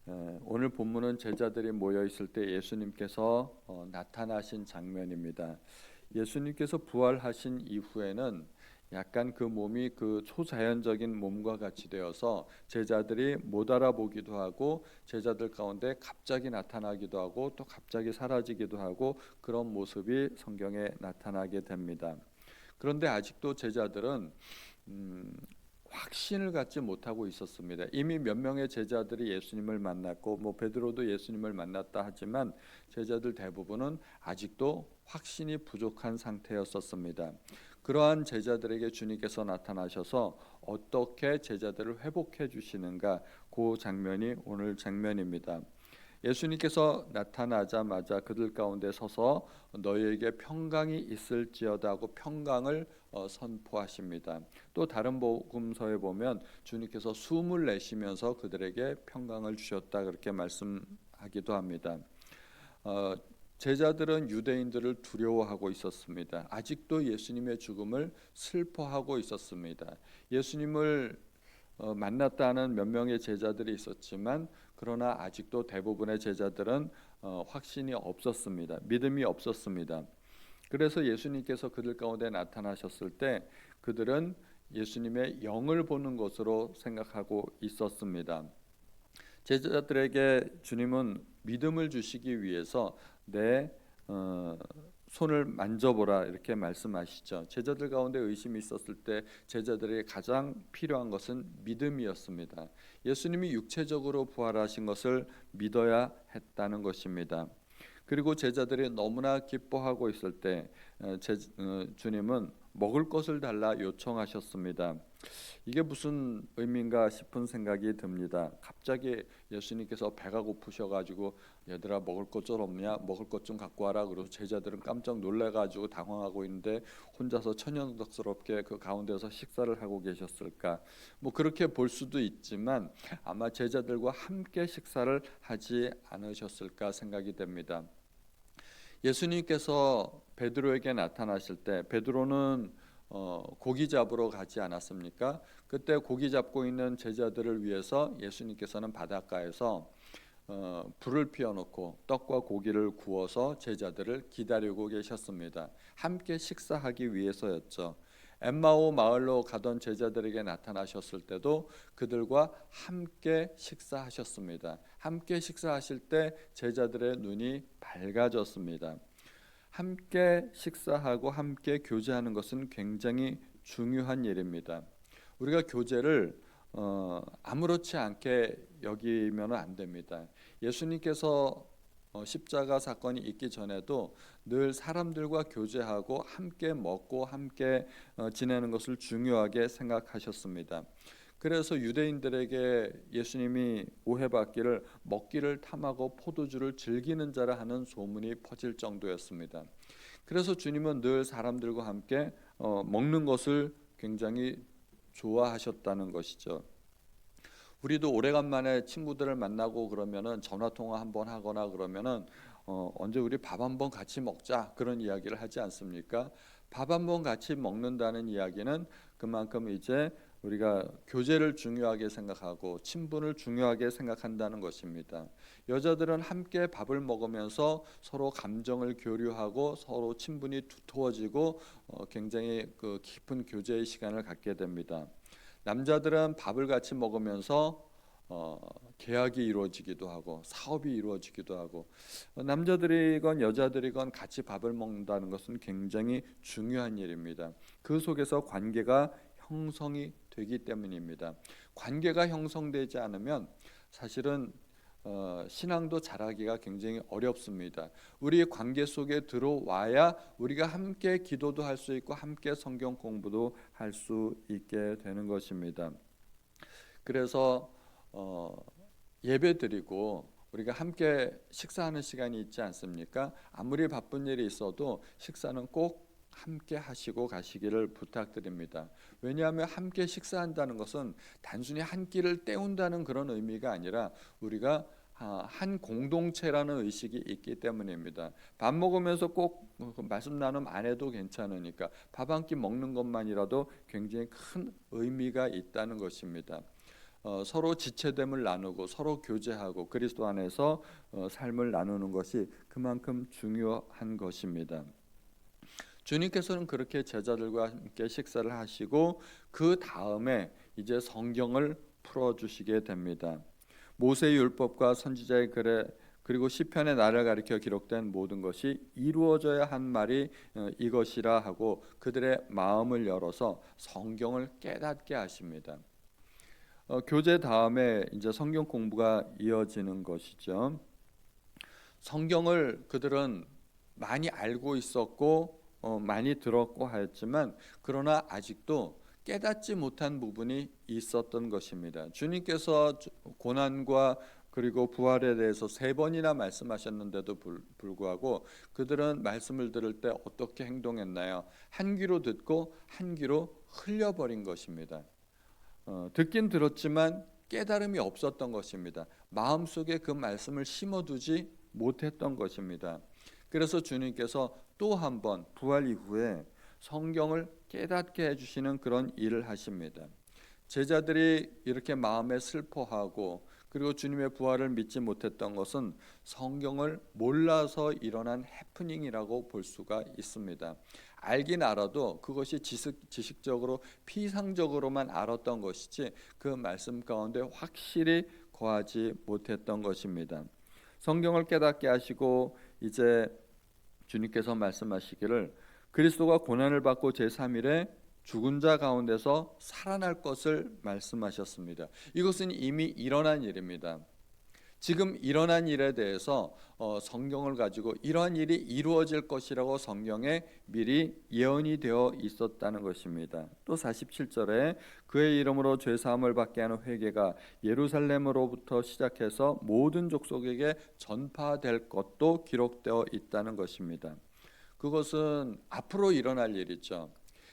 오늘 본문은 제자들이 모여 있을 때 예수님께서 나타나신 장면입니다. 예수님께서 부활하신 이후에는 약간 그 몸이 그 초자연적인 몸과 같이 되어서 제자들이 못 알아보기도 하고 제자들 가운데 갑자기 나타나기도 하고 또 갑자기 사라지기도 하고 그런 모습이 성경에 나타나게 됩니다. 그런데 아직도 제자들은 확신을 갖지 못하고 있었습니다. 이미 몇 명의 제자들이 예수님을 만났고 베드로도 예수님을 만났다 하지만 제자들 대부분은 아직도 확신이 부족한 상태였었습니다. 그러한 제자들에게 주님께서 나타나셔서 어떻게 제자들을 회복해 주시는가, 그 장면이 오늘 장면입니다. 예수님께서 나타나자마자 그들 가운데 서서 너희에게 평강이 있을지어다 하고 평강을 선포하십니다. 또 다른 복음서에 보면 주님께서 숨을 내쉬면서 그들에게 평강을 주셨다 그렇게 말씀하기도 합니다. 제자들은 유대인들을 두려워하고 있었습니다. 아직도 예수님의 죽음을 슬퍼하고 있었습니다. 예수님을 만났다는 몇 명의 제자들이 있었지만 그러나 아직도 대부분의 제자들은 확신이 없었습니다. 믿음이 없었습니다. 그래서 예수님께서 그들 가운데 나타나셨을 때 그들은 예수님의 영을 보는 것으로 생각하고 있었습니다. 제자들에게 주님은 믿음을 주시기 위해서 내 손을 만져보라 이렇게 말씀하시죠. 제자들 가운데 의심이 있었을 때 제자들에게 가장 필요한 것은 믿음이었습니다. 예수님이 육체적으로 부활하신 것을 믿어야 했다는 것입니다. 그리고 제자들이 너무나 기뻐하고 있을 때 주님은 먹을 것을 달라 요청하셨습니다. 이게 무슨 의미인가 싶은 생각이 듭니다. 갑자기 예수님께서 배가 고프셔가지고 얘들아 먹을 것 좀 없냐? 먹을 것 좀 갖고 와라. 그래서 제자들은 깜짝 놀래가지고 당황하고 있는데 혼자서 천연덕스럽게 그 가운데서 식사를 하고 계셨을까? 그렇게 볼 수도 있지만 아마 제자들과 함께 식사를 하지 않으셨을까 생각이 됩니다. 예수님께서 베드로에게 나타나실 때 베드로는 고기 잡으러 가지 않았습니까? 그때 고기 잡고 있는 제자들을 위해서 예수님께서는 바닷가에서 불을 피워놓고 떡과 고기를 구워서 제자들을 기다리고 계셨습니다. 함께 식사하기 위해서였죠. 엠마오 마을로 가던 제자들에게 나타나셨을 때도 그들과 함께 식사하셨습니다. 함께 식사하실 때 제자들의 눈이 밝아졌습니다. 함께 식사하고 함께 교제하는 것은 굉장히 중요한 일입니다. 우리가 교제를 아무렇지 않게 여기면 안 됩니다. 예수님께서 십자가 사건이 있기 전에도 늘 사람들과 교제하고 함께 먹고 함께 지내는 것을 중요하게 생각하셨습니다. 그래서 유대인들에게 예수님이 오해받기를 먹기를 탐하고 포도주를 즐기는 자라 하는 소문이 퍼질 정도였습니다. 그래서 주님은 늘 사람들과 함께 먹는 것을 굉장히 좋아하셨다는 것이죠. 우리도 오래간만에 친구들을 만나고 그러면은 전화 통화 한번 하거나 그러면은 언제 우리 밥 한번 같이 먹자 그런 이야기를 하지 않습니까? 밥 한번 같이 먹는다는 이야기는 그만큼 이제 우리가 교제를 중요하게 생각하고 친분을 중요하게 생각한다는 것입니다. 여자들은 함께 밥을 먹으면서 서로 감정을 교류하고 서로 친분이 두터워지고 굉장히 그 깊은 교제의 시간을 갖게 됩니다. 남자들은 밥을 같이 먹으면서 계약이 이루어지기도 하고 사업이 이루어지기도 하고 남자들이건 여자들이건 같이 밥을 먹는다는 것은 굉장히 중요한 일입니다. 그 속에서 관계가 형성이 되기 때문입니다. 관계가 형성되지 않으면 사실은 신앙도 잘하기가 굉장히 어렵습니다. 우리의 관계 속에 들어와야 우리가 함께 기도도 할 수 있고 함께 성경 공부도 할 수 있게 되는 것입니다. 그래서 예배드리고 우리가 함께 식사하는 시간이 있지 않습니까? 아무리 바쁜 일이 있어도 식사는 꼭 함께 하시고 가시기를 부탁드립니다. 왜냐하면 함께 식사한다는 것은 단순히 한 끼를 때운다는 그런 의미가 아니라 우리가 한 공동체라는 의식이 있기 때문입니다. 밥 먹으면서 꼭 말씀 나눔 안 해도 괜찮으니까 밥 한 끼 먹는 것만이라도 굉장히 큰 의미가 있다는 것입니다. 서로 지체됨을 나누고 서로 교제하고 그리스도 안에서 삶을 나누는 것이 그만큼 중요한 것입니다. 주님께서는 그렇게 제자들과 함께 식사를 하시고 그 다음에 이제 성경을 풀어주시게 됩니다. 모세의 율법과 선지자의 글 그리고 시편의 나를 가리켜 기록된 모든 것이 이루어져야 한 말이 이것이라 하고 그들의 마음을 열어서 성경을 깨닫게 하십니다. 교제 다음에 이제 성경 공부가 이어지는 것이죠. 성경을 그들은 많이 알고 있었고 많이 들었고 하였지만 그러나 아직도 깨닫지 못한 부분이 있었던 것입니다. 주님께서 고난과 그리고 부활에 대해서 3번이나 말씀하셨는데도 불구하고 그들은 말씀을 들을 때 어떻게 행동했나요? 한 귀로 듣고 한 귀로 흘려버린 것입니다. 듣긴 들었지만 깨달음이 없었던 것입니다. 마음속에 그 말씀을 심어두지 못했던 것입니다. 그래서 주님께서 또 한 번 부활 이후에 성경을 깨닫게 해주시는 그런 일을 하십니다. 제자들이 이렇게 마음에 슬퍼하고 그리고 주님의 부활을 믿지 못했던 것은 성경을 몰라서 일어난 해프닝이라고 볼 수가 있습니다. 알긴 알아도 그것이 지식적으로 피상적으로만 알았던 것이지 그 말씀 가운데 확실히 거하지 못했던 것입니다. 성경을 깨닫게 하시고 이제 주님께서 말씀하시기를 그리스도가 고난을 받고 제3일에 죽은 자 가운데서 살아날 것을 말씀하셨습니다. 이것은 이미 일어난 일입니다. 지금 일어난 일에 대해서 성경을 가지고 이러한 일이 이루어질 것이라고 성경에 미리 예언이 되어 있었다는 것입니다. 또 47절에 그의 이름으로 죄사함을 받게 하는 회개가 예루살렘으로부터 시작해서 모든 족속에게 전파될 것도 기록되어 있다는 것입니다. 그것은 앞으로 일어날 일이죠.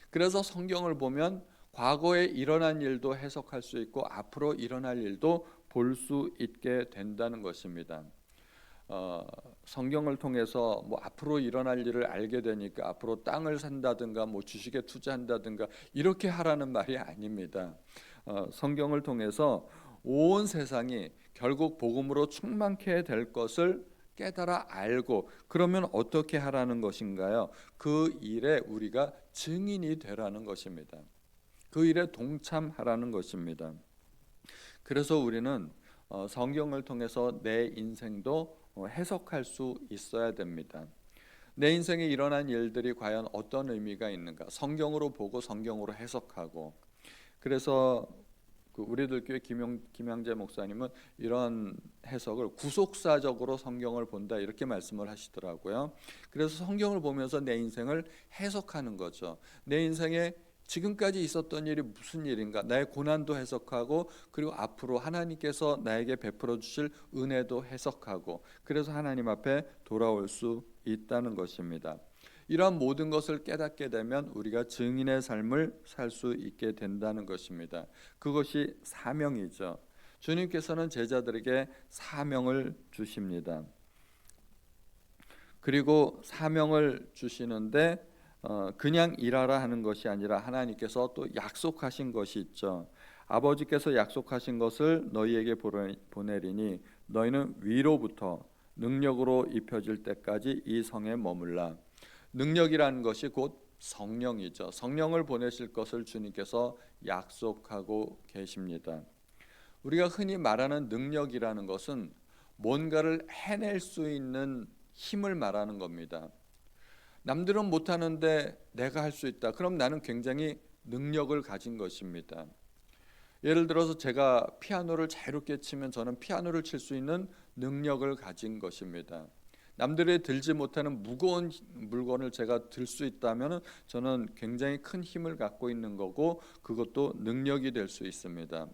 그래서 성경을 보면 과거에 일어난 일도 해석할 수 있고 앞으로 일어날 일도 볼 수 있게 된다는 것입니다. 성경을 통해서 뭐 앞으로 일어날 일을 알게 되니까 앞으로 땅을 산다든가 뭐 주식에 투자한다든가 이렇게 하라는 말이 아닙니다. 성경을 통해서 온 세상이 결국 복음으로 충만케 될 것을 깨달아 알고 그러면 어떻게 하라는 것인가요? 그 일에 우리가 증인이 되라는 것입니다. 그 일에 동참하라는 것입니다. 그래서 우리는 성경을 통해서 내 인생도 해석할 수 있어야 됩니다. 내 인생에 일어난 일들이 과연 어떤 의미가 있는가? 성경으로 보고 성경으로 해석하고. 그래서 우리들 교회 김양재 목사님은 이런 해석을 구속사적으로 성경을 본다 이렇게 말씀을 하시더라고요. 그래서 성경을 보면서 내 인생을 해석하는 거죠. 내 인생에 지금까지 있었던 일이 무슨 일인가? 나의 고난도 해석하고 그리고 앞으로 하나님께서 나에게 베풀어 주실 은혜도 해석하고 그래서 하나님 앞에 돌아올 수 있다는 것입니다. 이러한 모든 것을 깨닫게 되면 우리가 증인의 삶을 살 수 있게 된다는 것입니다. 그것이 사명이죠. 주님께서는 제자들에게 사명을 주십니다. 그리고 사명을 주시는데 그냥 일하라 하는 것이 아니라 하나님께서 또 약속하신 것이 있죠. 아버지께서 약속하신 것을 너희에게 보내리니 너희는 위로부터 능력으로 입혀질 때까지 이 성에 머물라. 능력이라는 것이 곧 성령이죠. 성령을 보내실 것을 주님께서 약속하고 계십니다. 우리가 흔히 말하는 능력이라는 것은 뭔가를 해낼 수 있는 힘을 말하는 겁니다. 남들은 못하는데 내가 할 수 있다. 그럼 나는 굉장히 능력을 가진 것입니다. 예를 들어서 제가 피아노를 자유롭게 치면 저는 피아노를 칠 수 있는 능력을 가진 것입니다. 남들이 들지 못하는 무거운 물건을 제가 들 수 있다면 저는 굉장히 큰 힘을 갖고 있는 거고 그것도 능력이 될 수 있습니다.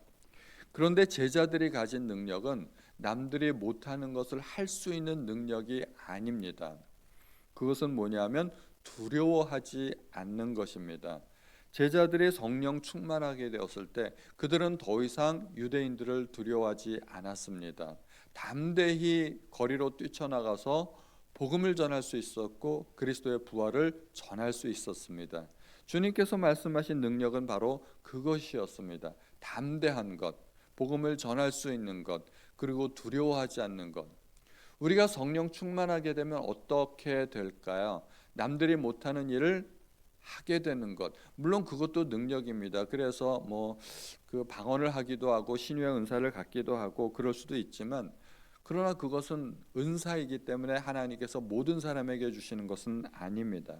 그런데 제자들이 가진 능력은 남들이 못하는 것을 할 수 있는 능력이 아닙니다. 그것은 뭐냐면 두려워하지 않는 것입니다. 제자들이 성령 충만하게 되었을 때 그들은 더 이상 유대인들을 두려워하지 않았습니다. 담대히 거리로 뛰쳐나가서 복음을 전할 수 있었고 그리스도의 부활을 전할 수 있었습니다. 주님께서 말씀하신 능력은 바로 그것이었습니다. 담대한 것, 복음을 전할 수 있는 것, 그리고 두려워하지 않는 것. 우리가 성령 충만하게 되면 어떻게 될까요? 남들이 못하는 일을 하게 되는 것. 물론 그것도 능력입니다. 그래서 그 방언을 하기도 하고 신유의 은사를 갖기도 하고 그럴 수도 있지만, 그러나 그것은 은사이기 때문에 하나님께서 모든 사람에게 주시는 것은 아닙니다.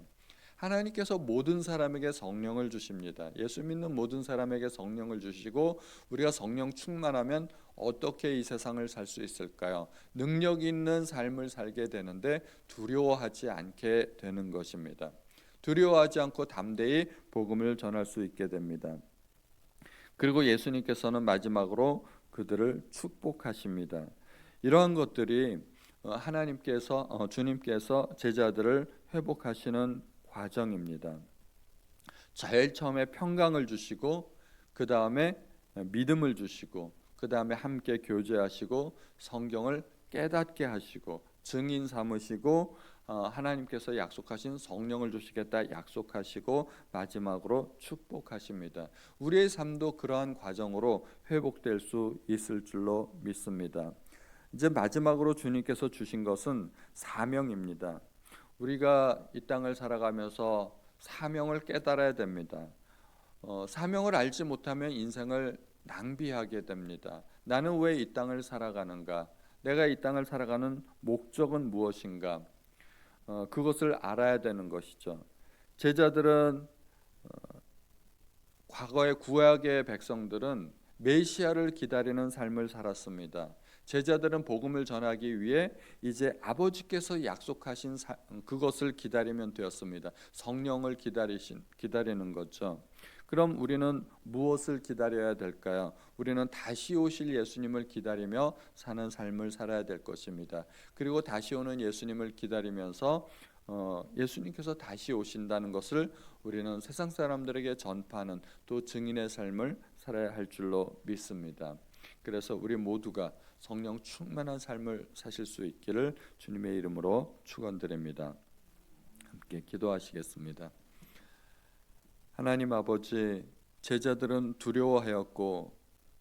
하나님께서 모든 사람에게 성령을 주십니다. 예수 믿는 모든 사람에게 성령을 주시고, 우리가 성령 충만하면 어떻게 이 세상을 살 수 있을까요? 능력 있는 삶을 살게 되는데 두려워하지 않게 되는 것입니다. 두려워하지 않고 담대히 복음을 전할 수 있게 됩니다. 그리고 예수님께서는 마지막으로 그들을 축복하십니다. 이러한 것들이 주님께서 제자들을 회복하시는 과정입니다. 제일 처음에 평강을 주시고, 그 다음에 믿음을 주시고, 그 다음에 함께 교제하시고, 성경을 깨닫게 하시고, 증인 삼으시고, 하나님께서 약속하신 성령을 주시겠다 약속하시고, 마지막으로 축복하십니다. 우리의 삶도 그러한 과정으로 회복될 수 있을 줄로 믿습니다. 이제 마지막으로 주님께서 주신 것은 사명입니다. 우리가 이 땅을 살아가면서 사명을 깨달아야 됩니다. 사명을 알지 못하면 인생을 낭비하게 됩니다. 나는 왜 이 땅을 살아가는가? 내가 이 땅을 살아가는 목적은 무엇인가? 그것을 알아야 되는 것이죠. 제자들은 과거의 구약의 백성들은 메시아를 기다리는 삶을 살았습니다. 제자들은 복음을 전하기 위해 이제 아버지께서 약속하신 그것을 기다리면 되었습니다. 성령을 기다리는 거죠. 그럼 우리는 무엇을 기다려야 될까요? 우리는 다시 오실 예수님을 기다리며 사는 삶을 살아야 될 것입니다. 그리고 다시 오는 예수님을 기다리면서 예수님께서 다시 오신다는 것을 우리는 세상 사람들에게 전파하는, 또 증인의 삶을 살아야 할 줄로 믿습니다. 그래서 우리 모두가 성령 충만한 삶을 사실 수 있기를 주님의 이름으로 축원드립니다. 함께 기도하시겠습니다. 하나님 아버지, 제자들은 두려워하였고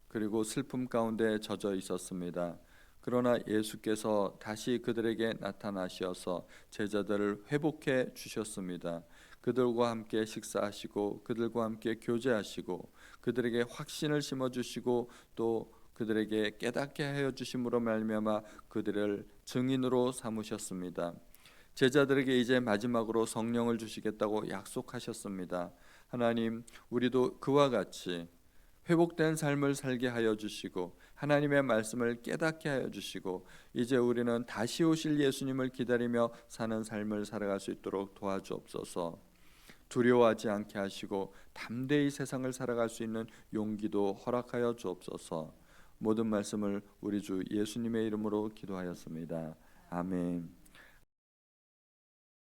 그리고 슬픔 가운데 젖어 있었습니다. 그러나 예수께서 다시 그들에게 나타나셔서 제자들을 회복해 주셨습니다. 그들과 함께 식사하시고 그들과 함께 교제하시고 그들에게 확신을 심어주시고 또 그들에게 깨닫게 하여 주심으로 말미암아 그들을 증인으로 삼으셨습니다. 제자들에게 이제 마지막으로 성령을 주시겠다고 약속하셨습니다. 하나님, 우리도 그와 같이 회복된 삶을 살게 하여 주시고 하나님의 말씀을 깨닫게 하여 주시고, 이제 우리는 다시 오실 예수님을 기다리며 사는 삶을 살아갈 수 있도록 도와주옵소서. 두려워하지 않게 하시고 담대히 세상을 살아갈 수 있는 용기도 허락하여 주옵소서. 모든 말씀을 우리 주 예수님의 이름으로 기도하였습니다. 아멘.